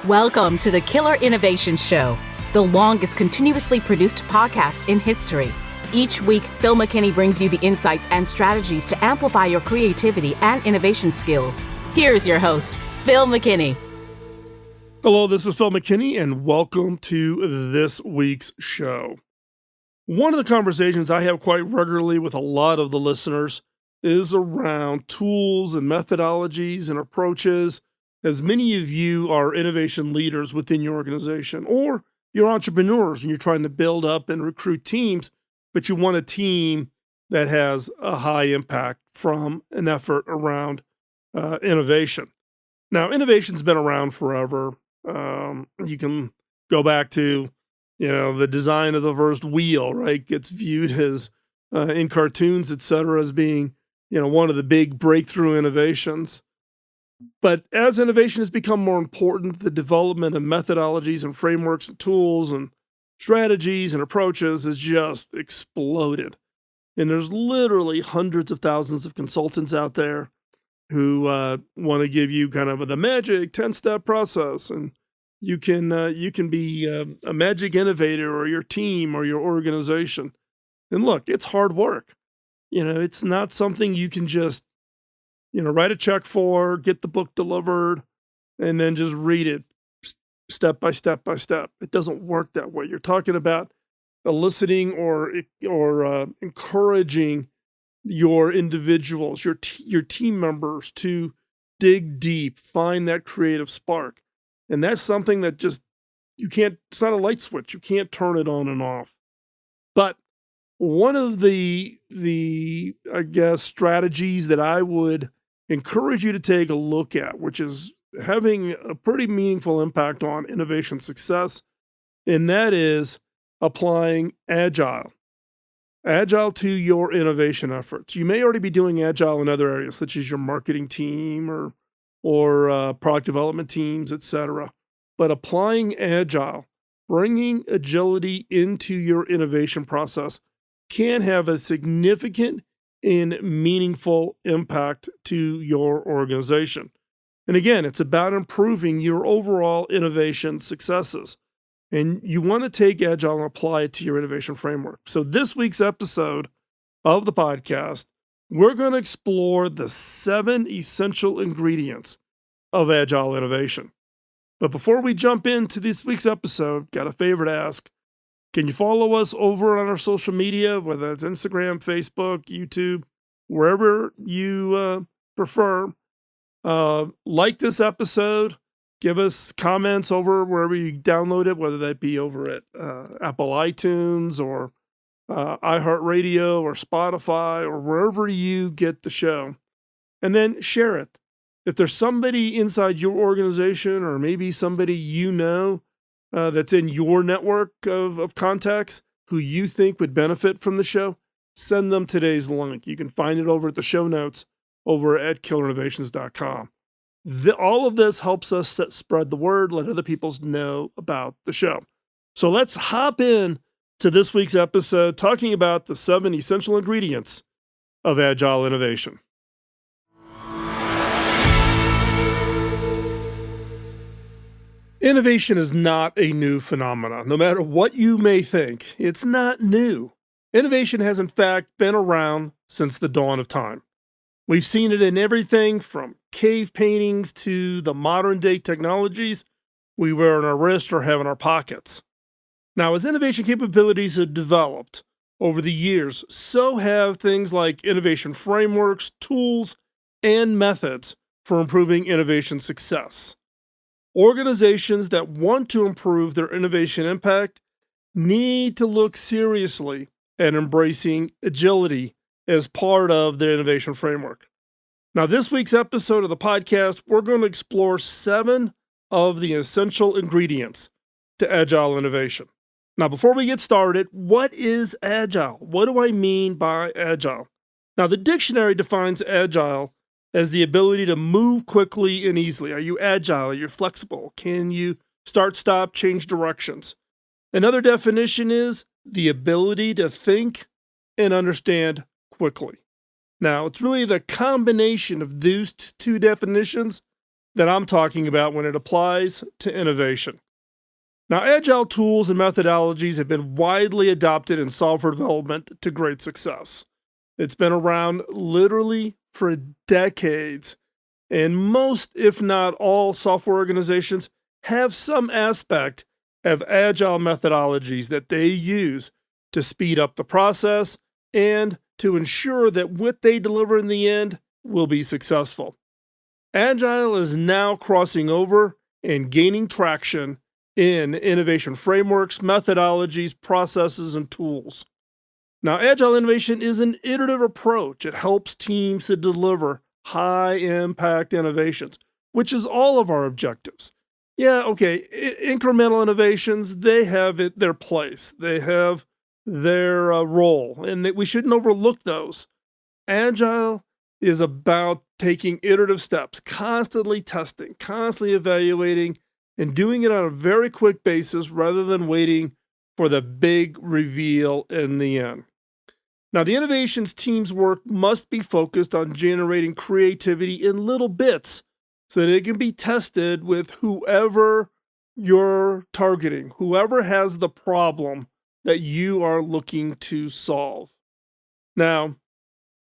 Welcome to the Killer Innovations Show, the longest continuously produced podcast in history. Each week, Phil McKinney brings you the insights and strategies to amplify your creativity and innovation skills. Here's your host, Phil McKinney. Hello, this is Phil McKinney, and welcome to this week's show. One of the conversations I have quite regularly with a lot of the listeners is around tools and methodologies and approaches, as many of you are innovation leaders within your organization, or you're entrepreneurs and you're trying to build up and recruit teams, but you want a team that has a high impact from an effort around innovation. Now, innovation's been around forever. You can go back to, the design of the first wheel, right? Gets viewed as in cartoons, et cetera, as being, one of the big breakthrough innovations. But as innovation has become more important, the development of methodologies and frameworks and tools and strategies and approaches has just exploded. And there's literally hundreds of thousands of consultants out there who want to give you kind of the magic 10-step process, and you can be a magic innovator, or your team or your organization. And look, it's hard work. It's not something you can just, write a check for, get the book delivered, and then just read it step by step by step. It doesn't work that way. You're talking about eliciting or encouraging your individuals, your team members to dig deep, find that creative spark. And that's something that just, it's not a light switch. You can't turn it on and off. But one of the strategies that I would encourage you to take a look at, which is having a pretty meaningful impact on innovation success, and that is applying Agile to your innovation efforts. You may already be doing Agile in other areas, such as your marketing team or product development teams, etc. But applying Agile, bringing agility into your innovation process, can have a significant and meaningful impact to your organization. And again, it's about improving your overall innovation successes. And you want to take Agile and apply it to your innovation framework. So this week's episode of the podcast, we're going to explore the 7 essential ingredients of Agile innovation. But before we jump into this week's episode, got a favor to ask. Can you follow us over on our social media, whether it's Instagram, Facebook, YouTube, wherever you prefer? Like this episode. Give us comments over wherever you download it, whether that be over at Apple iTunes or iHeartRadio or Spotify or wherever you get the show. And then share it. If there's somebody inside your organization, or maybe somebody that's in your network of contacts who you think would benefit from the show, send them today's link. You can find it over at the show notes over at killerinnovations.com. All of this helps us spread the word, let other people know about the show. So let's hop in to this week's episode talking about the 7 essential ingredients of Agile innovation. Innovation is not a new phenomenon. No matter what you may think, it's not new. Innovation has in fact been around since the dawn of time. We've seen it in everything from cave paintings to the modern day technologies we wear on our wrist or have in our pockets. Now, as innovation capabilities have developed over the years, so have things like innovation frameworks, tools, and methods for improving innovation success. Organizations that want to improve their innovation impact need to look seriously at embracing agility as part of their innovation framework. Now, this week's episode of the podcast, we're going to explore 7 of the essential ingredients to Agile innovation. Now, before we get started, what is Agile? What do I mean by Agile? Now, the dictionary defines Agile as the ability to move quickly and easily. Are you agile? Are you flexible? Can you start, stop, change directions? Another definition is the ability to think and understand quickly. Now, it's really the combination of those two definitions that I'm talking about when it applies to innovation. Now, agile tools and methodologies have been widely adopted in software development to great success. It's been around literally for decades, and most, if not all, software organizations have some aspect of agile methodologies that they use to speed up the process and to ensure that what they deliver in the end will be successful. Agile is now crossing over and gaining traction in innovation frameworks, methodologies, processes, and tools. Now, agile innovation is an iterative approach. It helps teams to deliver high impact innovations, which is all of our objectives. Yeah, okay, incremental innovations, they have their place. They have their role, and we shouldn't overlook those. Agile is about taking iterative steps, constantly testing, constantly evaluating, and doing it on a very quick basis rather than waiting for the big reveal in the end. Now, the innovations team's work must be focused on generating creativity in little bits so that it can be tested with whoever you're targeting, whoever has the problem that you are looking to solve. Now,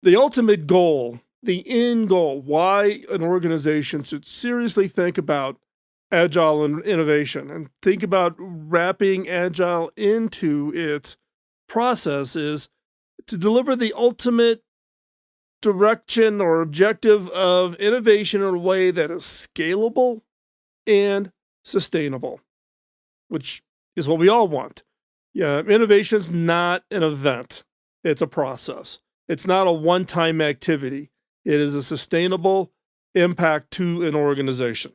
the ultimate goal, the end goal, why an organization should seriously think about agile innovation and think about wrapping agile into its process is to deliver the ultimate direction or objective of innovation in a way that is scalable and sustainable, which is what we all want. Yeah, innovation is not an event. It's a process. It's not a one-time activity. It is a sustainable impact to an organization.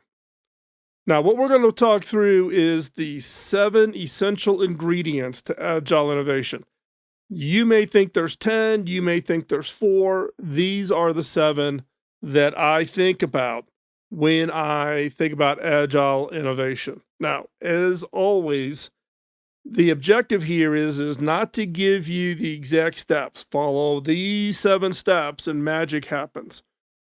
Now, what we're going to talk through is the 7 essential ingredients to agile innovation. You may think there's 10, you may think there's 4. These are the 7 that I think about when I think about agile innovation. Now, as always, the objective here is not to give you the exact steps. Follow these 7 steps and magic happens.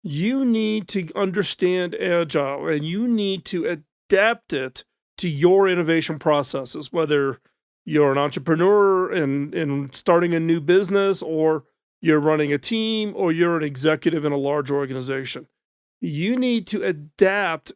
You need to understand agile and you need to adapt it to your innovation processes, whether you're an entrepreneur and starting a new business, or you're running a team, or you're an executive in a large organization. You need to adapt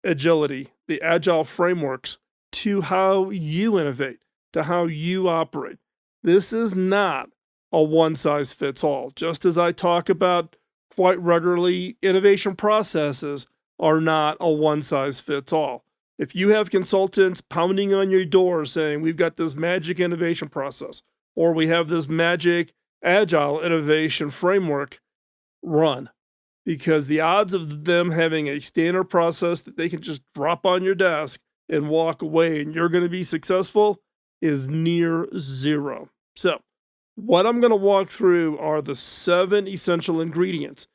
agility, the agile frameworks, to how you innovate, to how you operate. This is not a one-size-fits-all. Just as I talk about quite regularly, innovation processes are not a one-size-fits-all. If you have consultants pounding on your door saying, we've got this magic innovation process, or we have this magic agile innovation framework, run. Because the odds of them having a standard process that they can just drop on your desk and walk away and you're going to be successful is near zero. So, what I'm going to walk through are the 7 essential ingredients.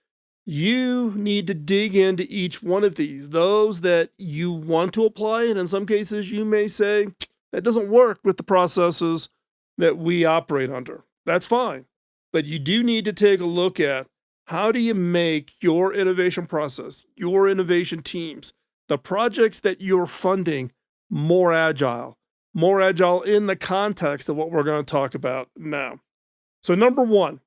You need to dig into each one of these, those that you want to apply, and in some cases you may say, that doesn't work with the processes that we operate under. That's fine. But you do need to take a look at how do you make your innovation process, your innovation teams, the projects that you're funding more agile in the context of what we're going to talk about now. So number 1,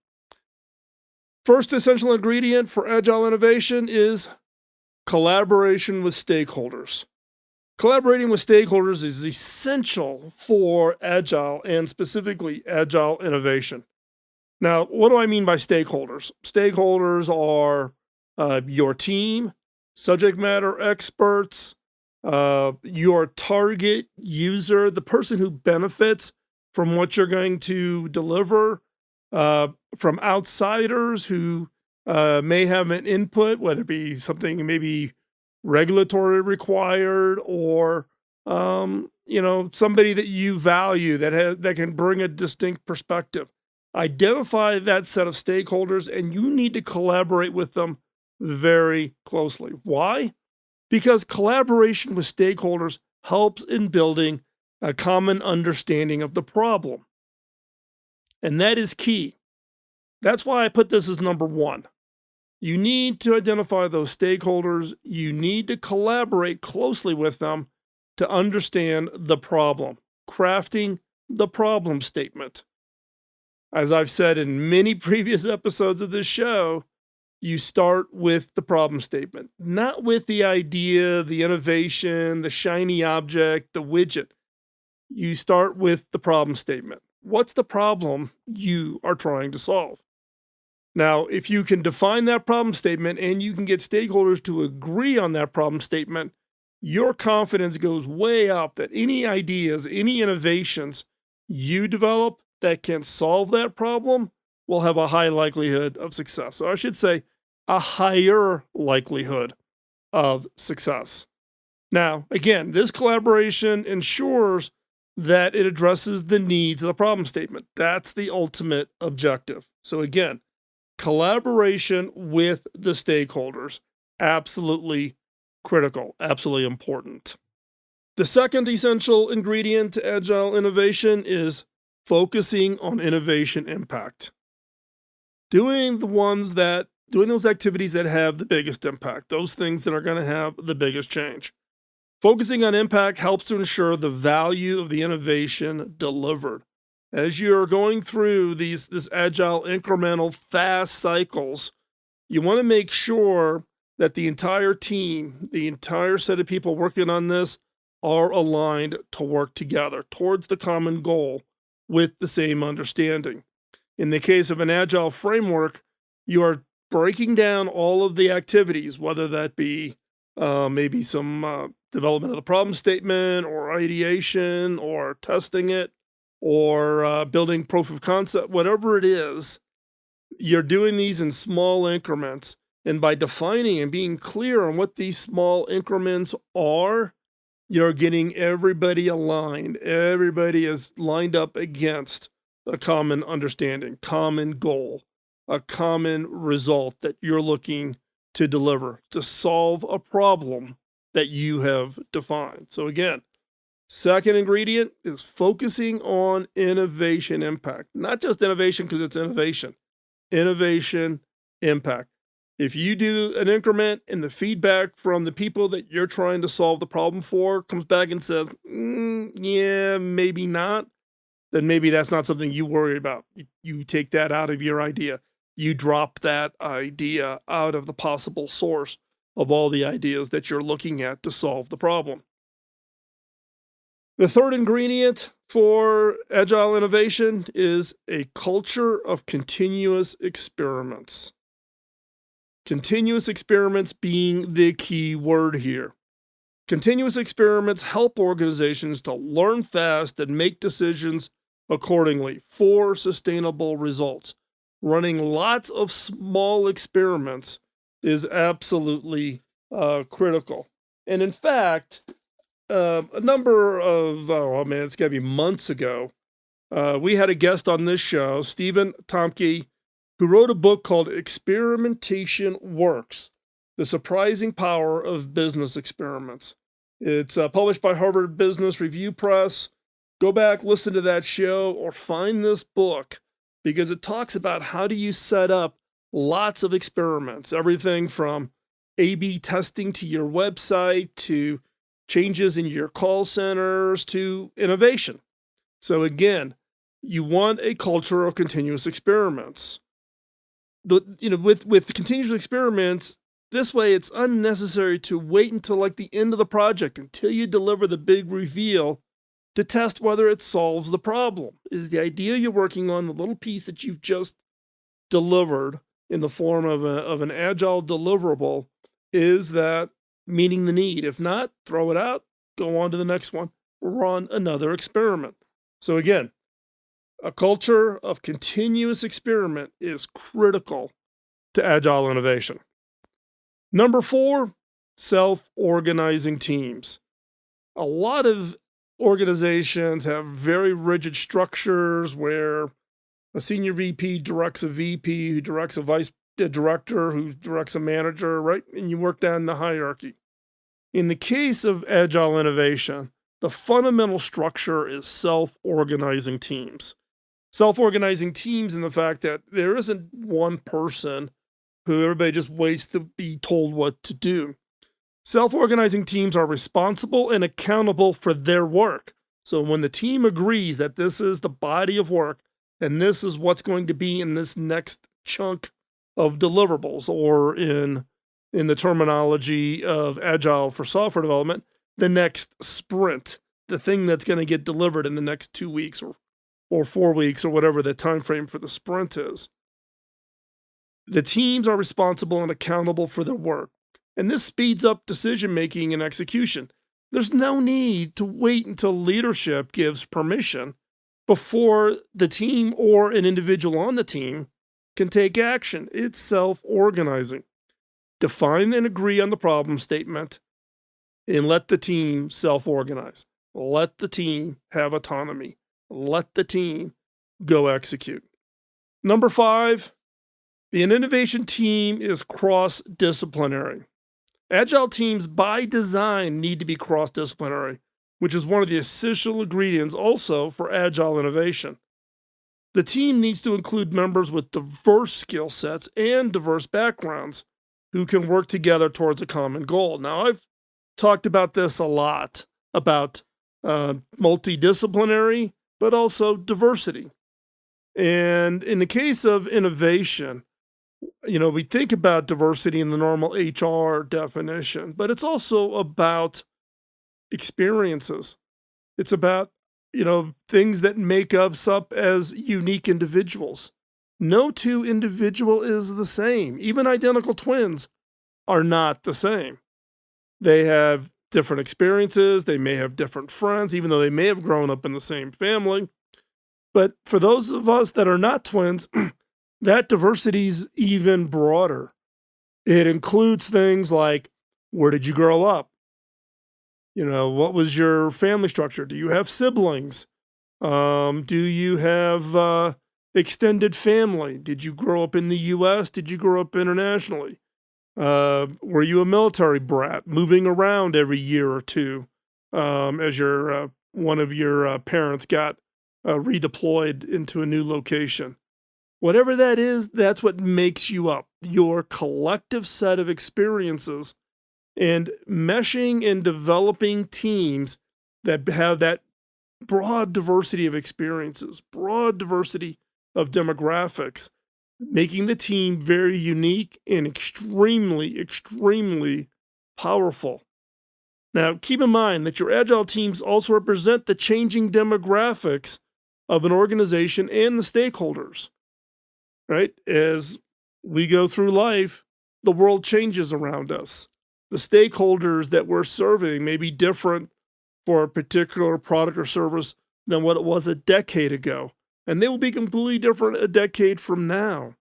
first essential ingredient for agile innovation is collaboration with stakeholders. Collaborating with stakeholders is essential for agile and specifically agile innovation. Now, what do I mean by stakeholders? Stakeholders are your team, subject matter experts, your target user, the person who benefits from what you're going to deliver, from outsiders who may have an input, whether it be something maybe regulatory required or somebody that you value that can bring a distinct perspective. Identify that set of stakeholders and you need to collaborate with them very closely. Why? Because collaboration with stakeholders helps in building a common understanding of the problem. And that is key. That's why I put this as number 1. You need to identify those stakeholders. You need to collaborate closely with them to understand the problem, crafting the problem statement. As I've said in many previous episodes of this show, you start with the problem statement, not with the idea, the innovation, the shiny object, the widget. You start with the problem statement. What's the problem you are trying to solve? Now, if you can define that problem statement and you can get stakeholders to agree on that problem statement, your confidence goes way up that any ideas, any innovations you develop that can solve that problem will have a high likelihood of success. So I should say a higher likelihood of success. Now, again, this collaboration ensures that it addresses the needs of the problem statement. That's the ultimate objective. So again, collaboration with the stakeholders, absolutely critical, absolutely important. The second essential ingredient to agile innovation is focusing on innovation impact. Doing those activities that have the biggest impact, those things that are going to have the biggest change. Focusing on impact helps to ensure the value of the innovation delivered. As you're going through this agile incremental fast cycles, you want to make sure that the entire team, the entire set of people working on this are aligned to work together towards the common goal with the same understanding. In the case of an agile framework, you are breaking down all of the activities, whether that be maybe some development of the problem statement or ideation or testing it or building proof of concept, whatever it is, you're doing these in small increments. And by defining and being clear on what these small increments are, you're getting everybody aligned. Everybody is lined up against a common understanding, common goal, a common result that you're looking to deliver, to solve a problem that you have defined. So again, second ingredient is focusing on innovation impact. Not just innovation because it's innovation impact. If you do an increment and the feedback from the people that you're trying to solve the problem for comes back and says, yeah, maybe not, then maybe that's not something you worry about. You take that out of your idea. You drop that idea out of the possible source of all the ideas that you're looking at to solve the problem. The third ingredient for agile innovation is a culture of continuous experiments. Continuous experiments being the key word here. Continuous experiments help organizations to learn fast and make decisions accordingly for sustainable results. Running lots of small experiments is absolutely critical. And in fact, a number of, it's got to be months ago, we had a guest on this show, Stephen Tomke, who wrote a book called Experimentation Works, The Surprising Power of Business Experiments. It's published by Harvard Business Review Press. Go back, listen to that show, or find this book, because it talks about how do you set up lots of experiments, everything from A/B testing to your website, to changes in your call centers, to innovation. So again, you want a culture of continuous experiments. With continuous experiments, this way it's unnecessary to wait until like the end of the project, until you deliver the big reveal to test whether it solves the problem. Is the idea you're working on, the little piece that you've just delivered in the form of an agile deliverable, is that meeting the need? If not, throw it out, go on to the next one, run another experiment. So again, a culture of continuous experiment is critical to agile innovation. Number 4, self-organizing teams. A lot of organizations have very rigid structures where a senior VP directs a VP, who directs a vice director, who directs a manager, right? And you work down the hierarchy. In the case of agile innovation, the fundamental structure is self-organizing teams. Self-organizing teams in the fact that there isn't one person who everybody just waits to be told what to do. Self-organizing teams are responsible and accountable for their work. So when the team agrees that this is the body of work and this is what's going to be in this next chunk of deliverables, or in the terminology of Agile for software development, the next sprint, the thing that's going to get delivered in the next 2 weeks or 4 weeks or whatever the time frame for the sprint is. The teams are responsible and accountable for their work, and this speeds up decision-making and execution. There's no need to wait until leadership gives permission before the team or an individual on the team can take action. It's self-organizing. Define and agree on the problem statement and let the team self-organize. Let the team have autonomy. Let the team go execute. Number 5, an innovation team is cross-disciplinary. Agile teams by design need to be cross-disciplinary, which is one of the essential ingredients also for agile innovation. The team needs to include members with diverse skill sets and diverse backgrounds who can work together towards a common goal. Now, I've talked about this a lot, about multidisciplinary, but also diversity. And in the case of innovation, we think about diversity in the normal HR definition, but it's also about experiences. It's about, things that make us up as unique individuals. No two individual is the same. Even identical twins are not the same. They have different experiences. They may have different friends, even though they may have grown up in the same family. But for those of us that are not twins, that diversity is even broader. It includes things like, where did you grow up? What was your family structure? Do you have siblings? Do you have extended family? Did you grow up in the U.S.? Did you grow up internationally? Were you a military brat moving around every year or two as one of your parents got redeployed into a new location? Whatever that is, that's what makes you up, your collective set of experiences, and meshing and developing teams that have that broad diversity of experiences, broad diversity of demographics, making the team very unique and extremely, extremely powerful. Now, keep in mind that your agile teams also represent the changing demographics of an organization and the stakeholders. Right? As we go through life, the world changes around us. The stakeholders that we're serving may be different for a particular product or service than what it was a decade ago. And they will be completely different a decade from now.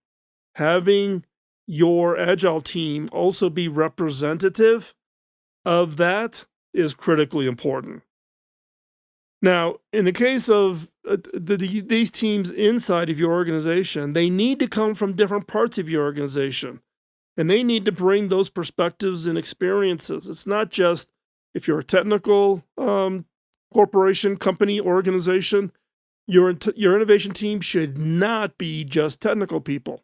Having your agile team also be representative of that is critically important. Now, in the case of these teams inside of your organization, they need to come from different parts of your organization, and they need to bring those perspectives and experiences. It's not just if you're a technical corporation, company, organization, your innovation team should not be just technical people.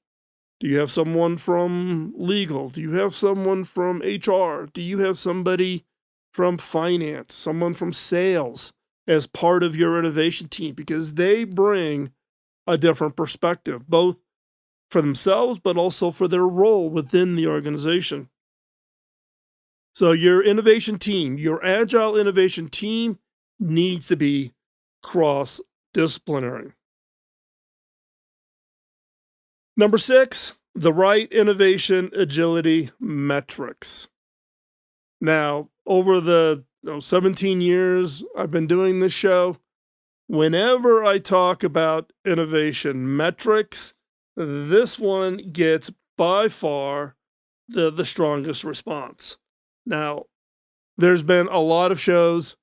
Do you have someone from legal? Do you have someone from HR? Do you have somebody from finance, someone from sales as part of your innovation team? Because they bring a different perspective, both for themselves, but also for their role within the organization. So your innovation team, your agile innovation team, needs to be cross-disciplinary. Number 6, the right innovation agility metrics. Now, over the 17 years I've been doing this show, whenever I talk about innovation metrics, this one gets by far the strongest response. Now, there's been a lot of shows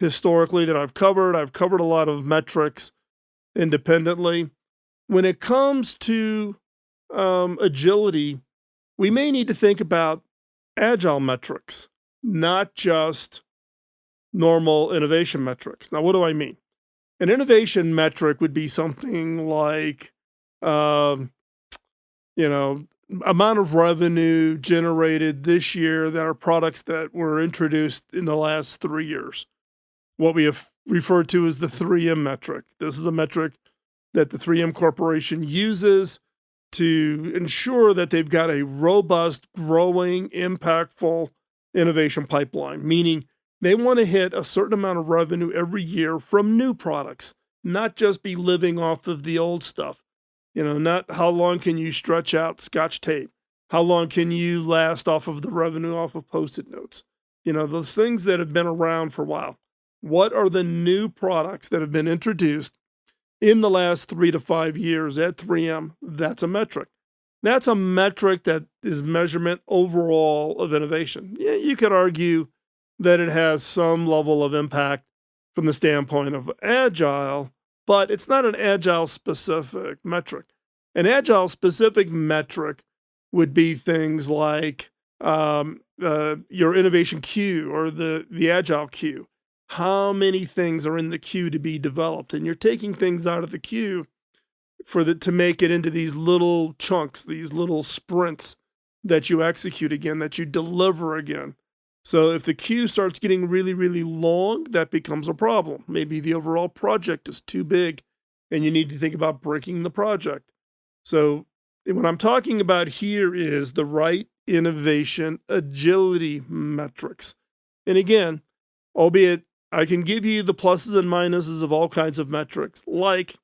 historically that I've covered. I've covered a lot of metrics independently. When it comes to agility, we may need to think about agile metrics, not just normal innovation metrics. Now, what do I mean? An innovation metric would be something like, amount of revenue generated this year that are products that were introduced in the last 3 years. What we have referred to as the 3M metric. This is a metric that the 3M Corporation uses to ensure that they've got a robust, growing, impactful innovation pipeline, meaning they want to hit a certain amount of revenue every year from new products, not just be living off of the old stuff. Not how long can you stretch out Scotch tape? How long can you last off of the revenue off of Post-it notes? Those things that have been around for a while. What are the new products that have been introduced in the last 3 to 5 years at 3M? That's a metric. That's a metric that is measurement overall of innovation. Yeah, you could argue that it has some level of impact from the standpoint of Agile, but it's not an Agile-specific metric. An Agile-specific metric would be things like your innovation queue or the Agile queue. How many things are in the queue to be developed? And you're taking things out of the queue to make it into these little chunks, these little sprints that you execute again, that you deliver again. So if the queue starts getting really, really long, that becomes a problem. Maybe the overall project is too big and you need to think about breaking the project. So what I'm talking about here is the right innovation agility metrics. And again, albeit I can give you the pluses and minuses of all kinds of metrics, like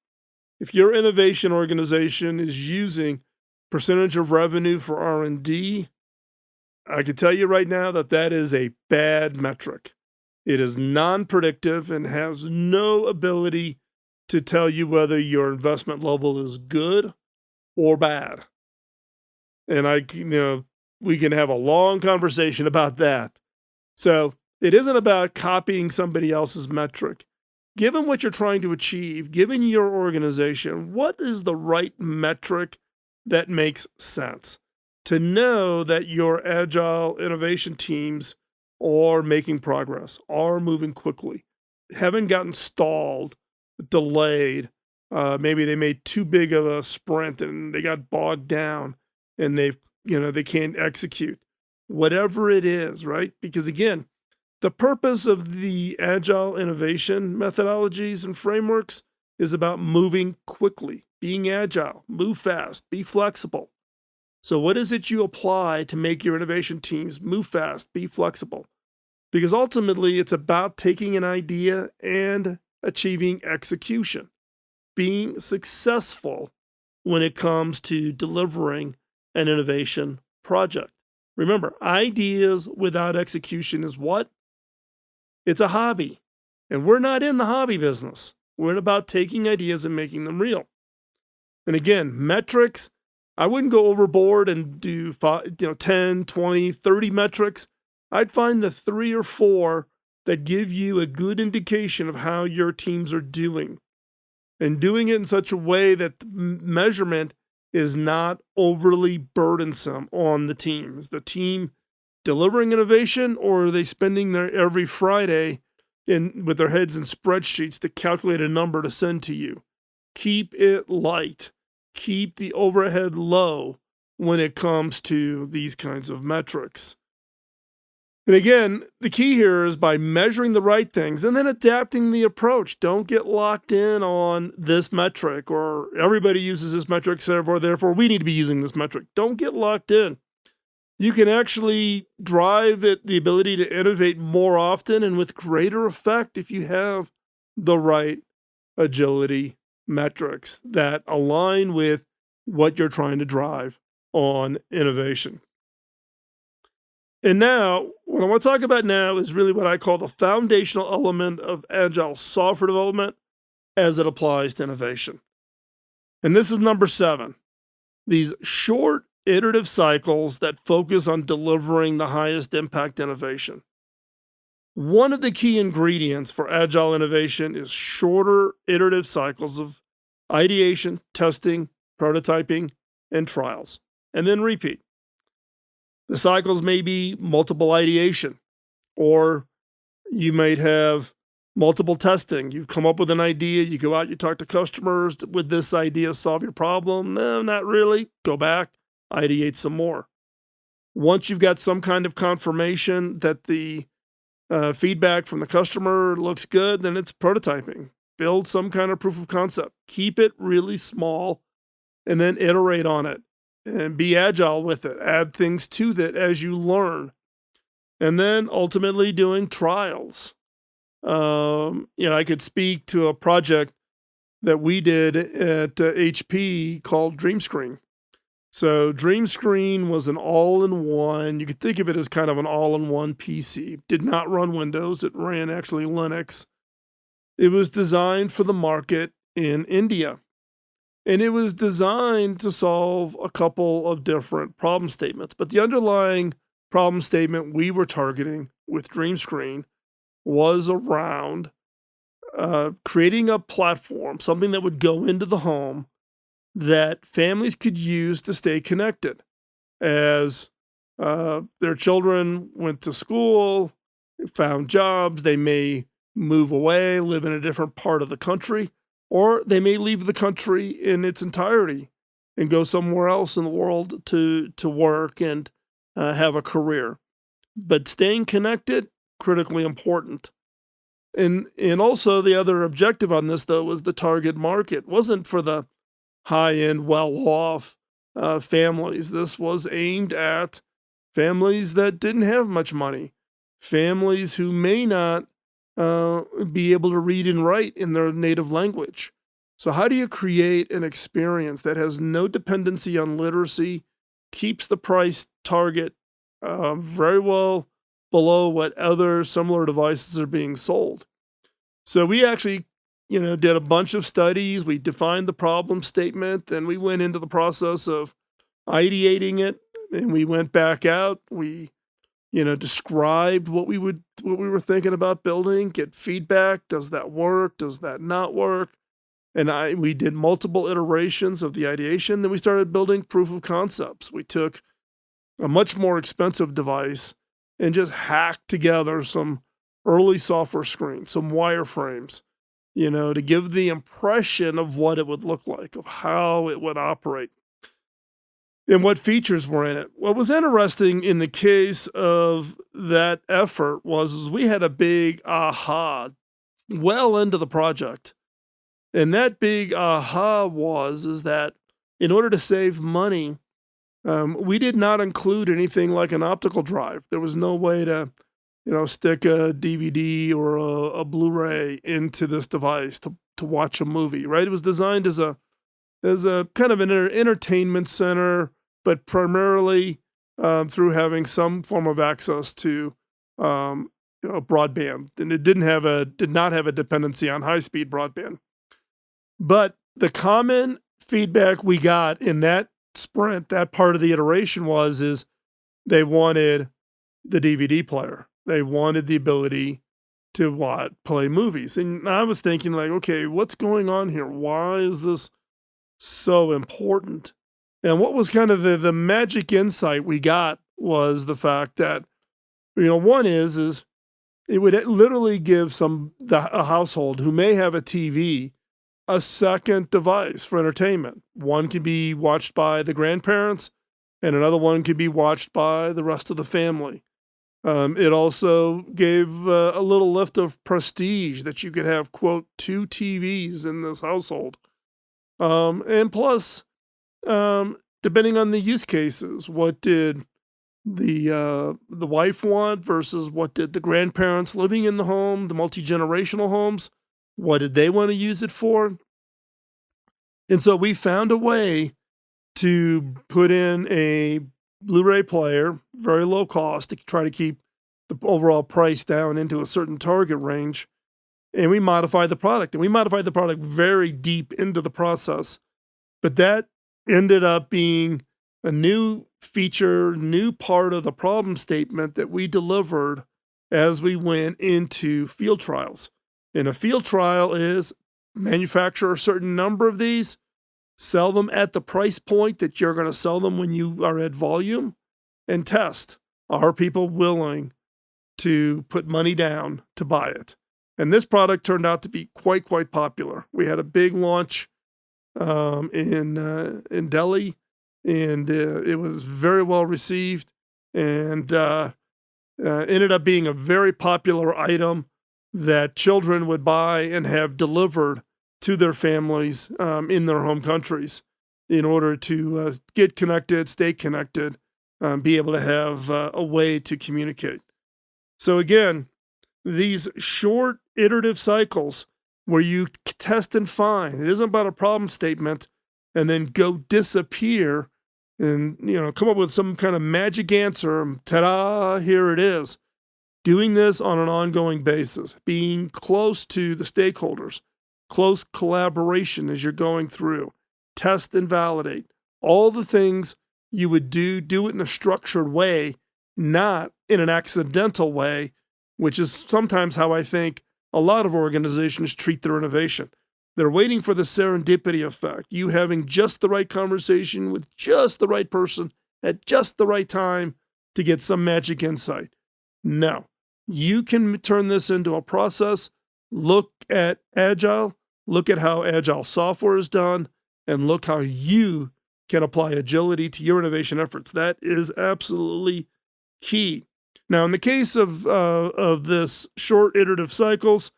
if your innovation organization is using percentage of revenue for R&D, I can tell you right now that that is a bad metric. It is non-predictive and has no ability to tell you whether your investment level is good or bad. And we can have a long conversation about that. So it isn't about copying somebody else's metric. Given what you're trying to achieve, given your organization, what is the right metric that makes sense? To know that your agile innovation teams are making progress, are moving quickly, haven't gotten stalled, delayed. Maybe they made too big of a sprint and they got bogged down and they can't execute. Whatever it is, right? Because again, the purpose of the agile innovation methodologies and frameworks is about moving quickly, being agile, move fast, be flexible. So what is it you apply to make your innovation teams move fast, be flexible? Because ultimately it's about taking an idea and achieving execution, being successful when it comes to delivering an innovation project. Remember, ideas without execution is what? It's a hobby. And we're not in the hobby business. We're about taking ideas and making them real. And again, metrics, I wouldn't go overboard and do 10, 20, 30 metrics. I'd find the 3 or 4 that give you a good indication of how your teams are doing. And doing it in such a way that the measurement is not overly burdensome on the team. Is the team delivering innovation, or are they spending their every Friday with their heads in spreadsheets to calculate a number to send to you? Keep it light. Keep the overhead low when it comes to these kinds of metrics. And again, the key here is by measuring the right things and then adapting the approach. Don't get locked in on this metric or everybody uses this metric, so therefore we need to be using this metric. Don't get locked in. You can actually drive the ability to innovate more often and with greater effect if you have the right agility metrics that align with what you're trying to drive on innovation. And now, what I want to talk about now is really what I call the foundational element of agile software development as it applies to innovation. And this is number 7. These short iterative cycles that focus on delivering the highest impact innovation. One of the key ingredients for agile innovation is shorter iterative cycles of ideation, testing, prototyping, and trials, and then repeat. The cycles may be multiple ideation, or you might have multiple testing. You've come up with an idea, you go out, you talk to customers, would this idea solve your problem? No, not really. Go back. ideate some more. Once you've got some kind of confirmation that the feedback from the customer looks good, then it's prototyping. Build some kind of proof of concept. Keep it really small and then iterate on it and be agile with it. Add things to it as you learn. And then ultimately doing trials. I could speak to a project that we did at HP called DreamScreen. So DreamScreen was an all-in-one. You could think of it as kind of an all-in-one PC. Did not run Windows. It ran actually Linux. It was designed for the market in India. And it was designed to solve a couple of different problem statements. But the underlying problem statement we were targeting with DreamScreen was around creating a platform, something that would go into the home that families could use to stay connected as their children went to school, found jobs. They may move away, live in a different part of the country, or they may leave the country in its entirety and go somewhere else in the world to work and have a career. But staying connected, critically important. And also the other objective on this, though, was the target market. Wasn't for the high-end, well-off families. This was aimed at families that didn't have much money, families who may not be able to read and write in their native language. So how do you create an experience that has no dependency on literacy, keeps the price target very well below what other similar devices are being sold? So we actually did a bunch of studies. We defined the problem statement, then we went into the process of ideating it, and we went back out. We, described what we were thinking about building, get feedback. Does that work? Does that not work? And we did multiple iterations of the ideation. Then we started building proof of concepts. We took a much more expensive device and just hacked together some early software screens, some wireframes, to give the impression of what it would look like, of how it would operate, and what features were in it. What was interesting in the case of that effort was we had a big aha well into the project. And that big aha is that in order to save money, we did not include anything like an optical drive. There was no way to stick a DVD or a Blu-ray into this device to watch a movie, right? It was designed as a kind of an entertainment center, but primarily through having some form of access to broadband. And it did not have a dependency on high-speed broadband. But the common feedback we got in that sprint, that part of the iteration is they wanted the DVD player. They wanted the ability to play movies. And I was thinking okay, what's going on here? Why is this so important? And what was kind of the magic insight we got was the fact that, one is it would literally give a household who may have a TV a second device for entertainment. One could be watched by the grandparents, and another one could be watched by the rest of the family. It also gave a little lift of prestige that you could have, quote, 2 TVs in this household. And plus, depending on the use cases, what did the wife want versus what did the grandparents living in the home, the multi-generational homes, what did they want to use it for? And so we found a way to put in a Blu-ray player, very low cost, to try to keep the overall price down into a certain target range. And we modified the product. And we modified the product very deep into the process. But that ended up being a new feature, new part of the problem statement that we delivered as we went into field trials. And a field trial is manufacture a certain number of these, sell them at the price point that you're going to sell them when you are at volume, and test. Are people willing to put money down to buy it? And this product turned out to be quite popular. We had a big launch in Delhi and it was very well received, and ended up being a very popular item that children would buy and have delivered to their families in their home countries in order to get connected, stay connected, be able to have a way to communicate. So again, these short iterative cycles where you test and find, it isn't about a problem statement and then go disappear and come up with some kind of magic answer. Ta-da, here it is. Doing this on an ongoing basis, being close to the stakeholders, close collaboration as you're going through, test and validate, all the things you would do it in a structured way, not in an accidental way, which is sometimes how I think a lot of organizations treat their innovation. They're waiting for the serendipity effect, you having just the right conversation with just the right person at just the right time to get some magic insight. No, you can turn this into a process. Look at Agile, look at how Agile software is done, and look how you can apply agility to your innovation efforts. That is absolutely key. Now, in the case of this short iterative cycles,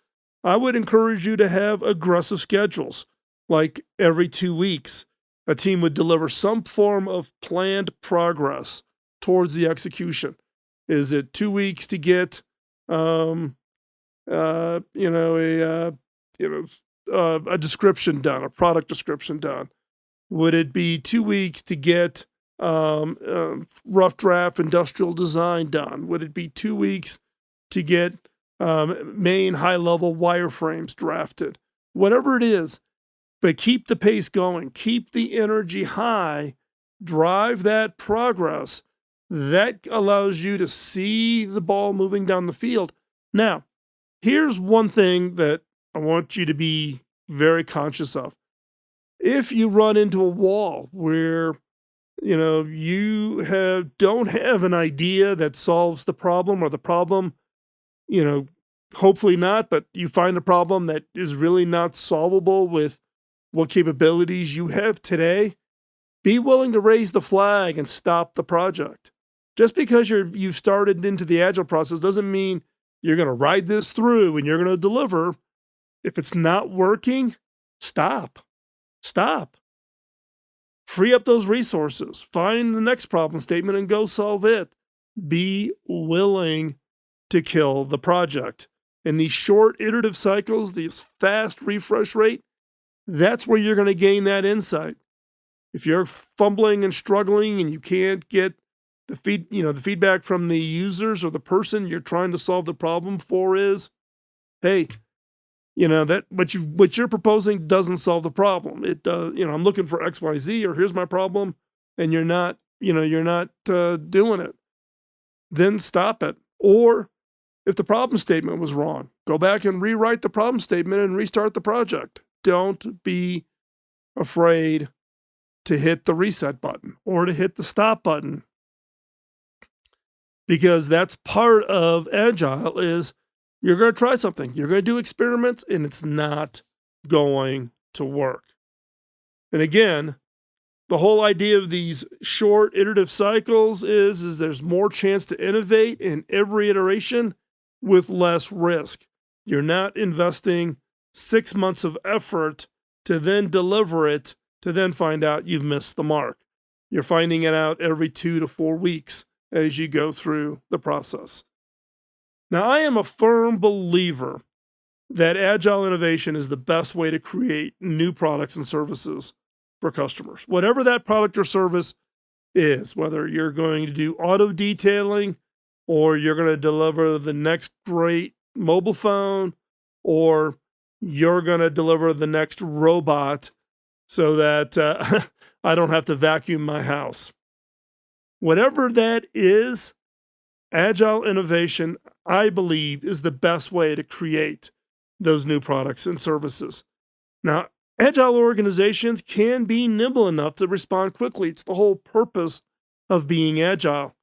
I would encourage you to have aggressive schedules. Like every 2 weeks, a team would deliver some form of planned progress towards the execution. Is it 2 weeks to get, a description done, a product description done? Would it be 2 weeks to get rough draft industrial design done? Would it be 2 weeks to get main high-level wireframes drafted? Whatever it is, but keep the pace going, keep the energy high, drive that progress. That allows you to see the ball moving down the field. Now, here's one thing that I want you to be very conscious of. If you run into a wall where you don't have an idea that solves the problem, or the problem, hopefully not, but you find a problem that is really not solvable with what capabilities you have today, be willing to raise the flag and stop the project. Just because you've started into the Agile process doesn't mean you're going to ride this through and you're going to deliver. If it's not working, stop. Free up those resources. Find the next problem statement and go solve it. Be willing to kill the project. In these short iterative cycles, these fast refresh rate, that's where you're going to gain that insight. If you're fumbling and struggling and you can't get the feedback from the users or the person you're trying to solve the problem for is, hey, that what you're proposing doesn't solve the problem. It does. I'm looking for XYZ, or here's my problem, and you're not doing it. Then stop it. Or if the problem statement was wrong, go back and rewrite the problem statement and restart the project. Don't be afraid to hit the reset button or to hit the stop button, because that's part of Agile. Is you're going to try something, you're going to do experiments, and it's not going to work. And again, the whole idea of these short iterative cycles is there's more chance to innovate in every iteration with less risk. You're not investing 6 months of effort to then deliver it, to then find out you've missed the mark. You're finding it out every 2 to 4 weeks as you go through the process. Now, I am a firm believer that Agile innovation is the best way to create new products and services for customers. Whatever that product or service is, whether you're going to do auto detailing, or you're going to deliver the next great mobile phone, or you're going to deliver the next robot so that I don't have to vacuum my house. Whatever that is, Agile innovation, I believe, is the best way to create those new products and services. Now, Agile organizations can be nimble enough to respond quickly. It's the whole purpose of being Agile.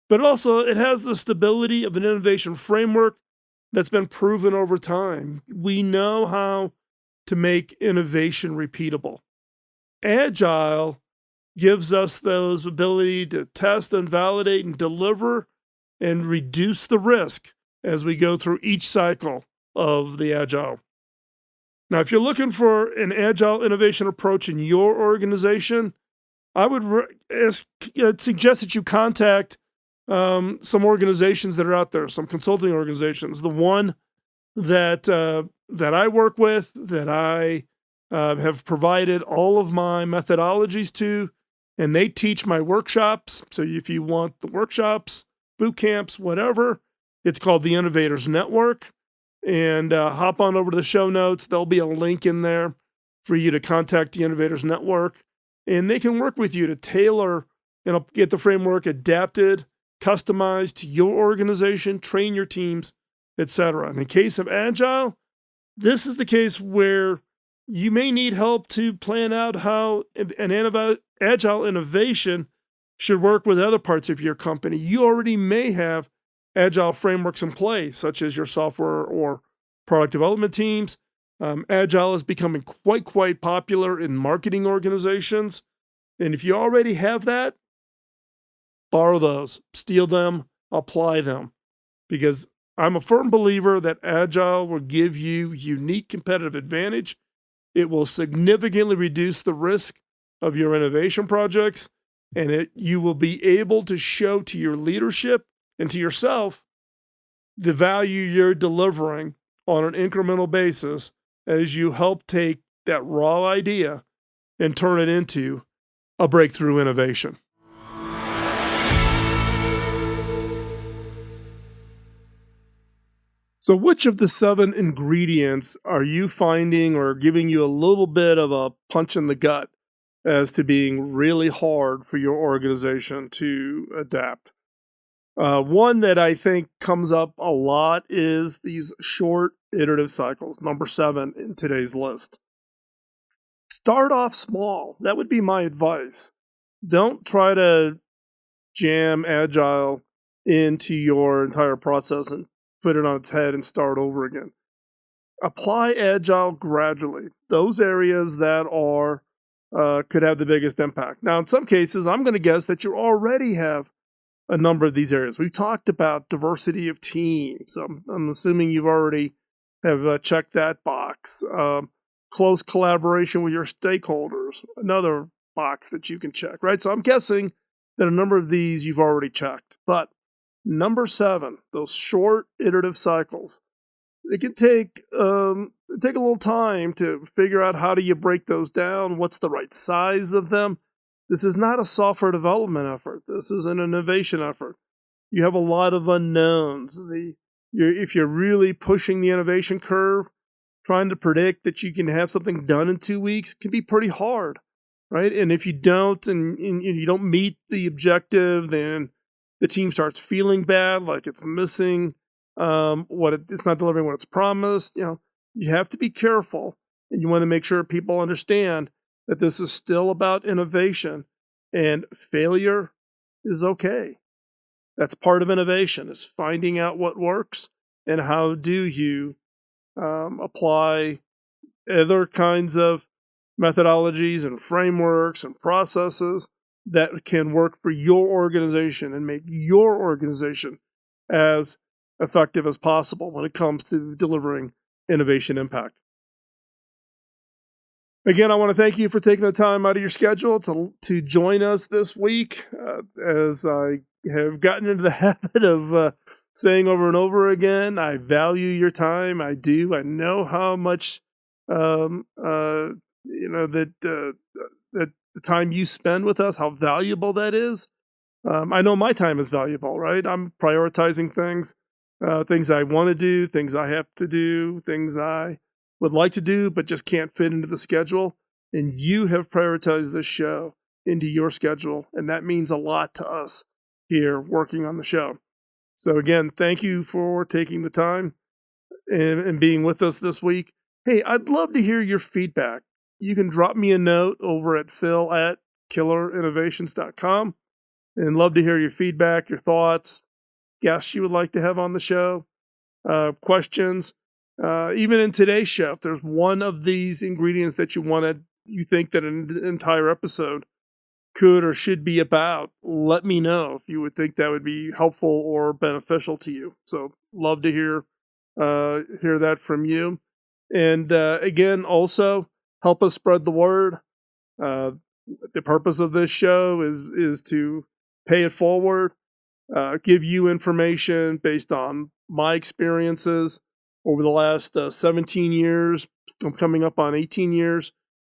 But also, it has the stability of an innovation framework that's been proven over time. We know how to make innovation repeatable. Agile gives us those ability to test and validate and deliver and reduce the risk as we go through each cycle of the Agile. Now, if you're looking for an Agile innovation approach in your organization, I would suggest that you contact some organizations that are out there, some consulting organizations. The one that I work with, that I have provided all of my methodologies to, and they teach my workshops. So if you want the workshops, boot camps, whatever, it's called the Innovators Network. And hop on over to the show notes. There'll be a link in there for you to contact the Innovators Network. And they can work with you to tailor and get the framework adapted, customized to your organization, train your teams, etc. In the case of Agile, this is the case where you may need help to plan out how an Agile innovation should work with other parts of your company. You already may have Agile frameworks in place, such as your software or product development teams. Agile is becoming quite popular in marketing organizations. And if you already have that, borrow those, steal them, apply them. Because I'm a firm believer that Agile will give you unique competitive advantage. It will significantly reduce the risk of your innovation projects, and you will be able to show to your leadership and to yourself the value you're delivering on an incremental basis as you help take that raw idea and turn it into a breakthrough innovation. So which of the 7 ingredients are you finding or giving you a little bit of a punch in the gut as to being really hard for your organization to adapt? One that I think comes up a lot is these short iterative cycles, number 7 in today's list. Start off small. That would be my advice. Don't try to jam Agile into your entire process and put it on its head and start over again. Apply Agile gradually. Those areas that are could have the biggest impact. Now, in some cases, I'm going to guess that you already have a number of these areas. We've talked about diversity of teams. I'm assuming you've already have checked that box. Close collaboration with your stakeholders, another box that you can check, right? So I'm guessing that a number of these you've already checked. But number 7, those short iterative cycles, it can take a little time to figure out how do you break those down, what's the right size of them. This is not a software development effort. This is an innovation effort. You have a lot of unknowns. If you're really pushing the innovation curve, trying to predict that you can have something done in 2 weeks can be pretty hard, right? And if you don't, and you don't meet the objective, then the team starts feeling bad, like it's missing it's not delivering what it's promised. You have to be careful, and you want to make sure people understand that this is still about innovation, and failure is okay. That's part of innovation, is finding out what works and how do you apply other kinds of methodologies and frameworks and processes that can work for your organization and make your organization as effective as possible when it comes to delivering innovation impact. Again, I want to thank you for taking the time out of your schedule to join us this week. As I have gotten into the habit of saying over and over again, I value your time. I do. I know how much that the time you spend with us, how valuable that is. I know my time is valuable, right? I'm prioritizing things I want to do, things I have to do, things I would like to do, but just can't fit into the schedule. And you have prioritized this show into your schedule. And that means a lot to us here working on the show. So again, thank you for taking the time and being with us this week. Hey, I'd love to hear your feedback. You can drop me a note over at phil@killerinnovations.com, and love to hear your feedback, your thoughts, guests you would like to have on the show, questions. Even in today's show, if there's one of these ingredients that you think that an entire episode could or should be about, let me know if you would think that would be helpful or beneficial to you. So love to hear that from you. And again, also help us spread the word. The purpose of this show is to pay it forward, give you information based on my experiences over the last 17 years. I'm coming up on 18 years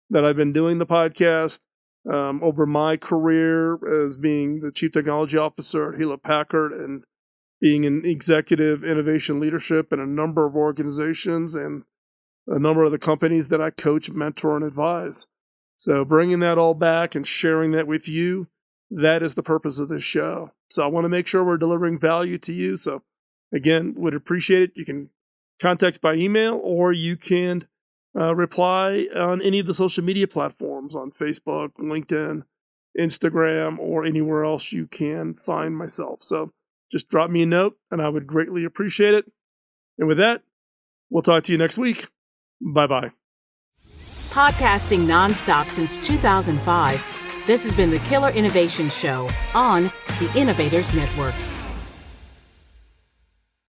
that I've been doing the podcast. Over my career as being the Chief Technology Officer at Hewlett-Packard and being in executive innovation leadership in a number of organizations and a number of the companies that I coach, mentor, and advise. So bringing that all back and sharing that with you, that is the purpose of this show. So I want to make sure we're delivering value to you. So again, would appreciate it. You can contact us by email, or you can reply on any of the social media platforms on Facebook, LinkedIn, Instagram, or anywhere else you can find myself. So just drop me a note and I would greatly appreciate it. And with that, we'll talk to you next week. Bye-bye. Podcasting nonstop since 2005, this has been the Killer Innovations Show on the Innovators Network.